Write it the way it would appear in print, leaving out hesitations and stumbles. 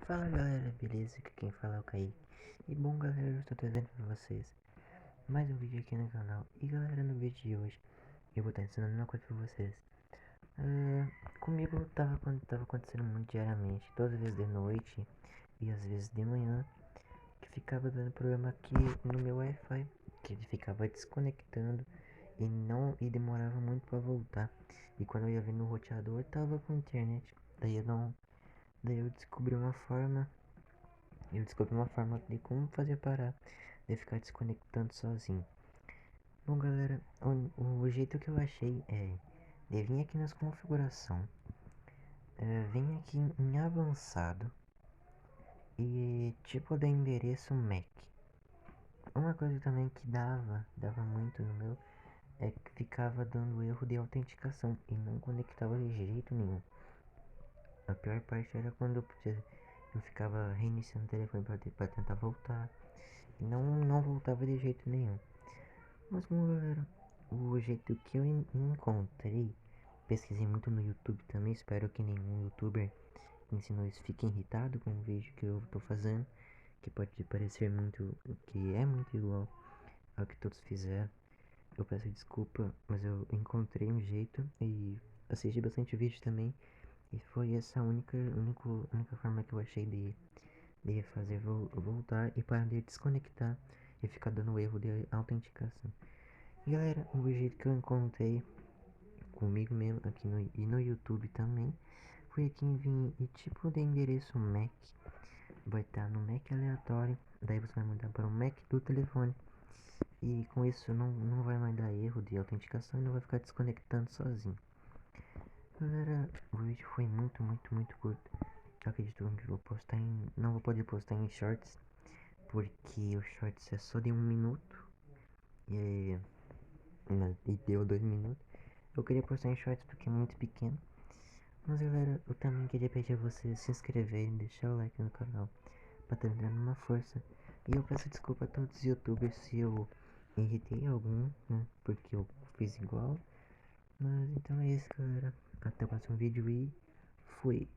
Fala galera, beleza? Aqui quem fala é o Kaique. E bom galera, eu estou trazendo pra vocês mais um vídeo aqui no canal. E galera, no vídeo de hoje eu vou estar ensinando uma coisa pra vocês. Comigo tava acontecendo muito diariamente, todas as vezes de noite e às vezes de manhã, que ficava dando problema aqui no meu Wi-Fi, que ele ficava desconectando e demorava muito pra voltar. E quando eu ia ver no roteador tava com internet. Daí eu descobri uma forma de como fazer parar de ficar desconectando sozinho. Bom galera, o jeito que eu achei de vir aqui nas configuração, vem aqui em avançado e tipo de endereço MAC. Uma coisa também que dava muito no meu, é que ficava dando erro de autenticação e não conectava de jeito nenhum. A pior parte era quando eu ficava reiniciando o telefone pra tentar voltar e não voltava de jeito nenhum. Mas bom galera, o jeito que eu encontrei, pesquisei muito no YouTube também, espero que nenhum youtuber que ensinou isso fique irritado com o vídeo que eu tô fazendo, que pode parecer muito, que é muito igual ao que todos fizeram. Eu peço desculpa, mas eu encontrei um jeito e assisti bastante vídeo também, e foi essa única forma que eu achei de fazer voltar e parar de desconectar e ficar dando erro de autenticação. Galera, o jeito que eu encontrei comigo mesmo aqui no YouTube também foi aqui em vir e tipo de endereço MAC. Vai estar no MAC aleatório, daí você vai mudar para o MAC do telefone. E com isso não vai mais dar erro de autenticação e não vai ficar desconectando sozinho. Galera, o vídeo foi muito curto. Eu acredito que não vou poder postar em shorts, porque o shorts é só de 1 minuto. E deu 2 minutos. Eu queria postar em shorts porque é muito pequeno. Mas galera, eu também queria pedir a vocês se inscreverem, deixar o like no canal pra estar me dando uma força. E eu peço desculpa a todos os youtubers se eu irritei algum, né? Porque eu fiz igual. Mas então é isso galera. Até o próximo vídeo e fui.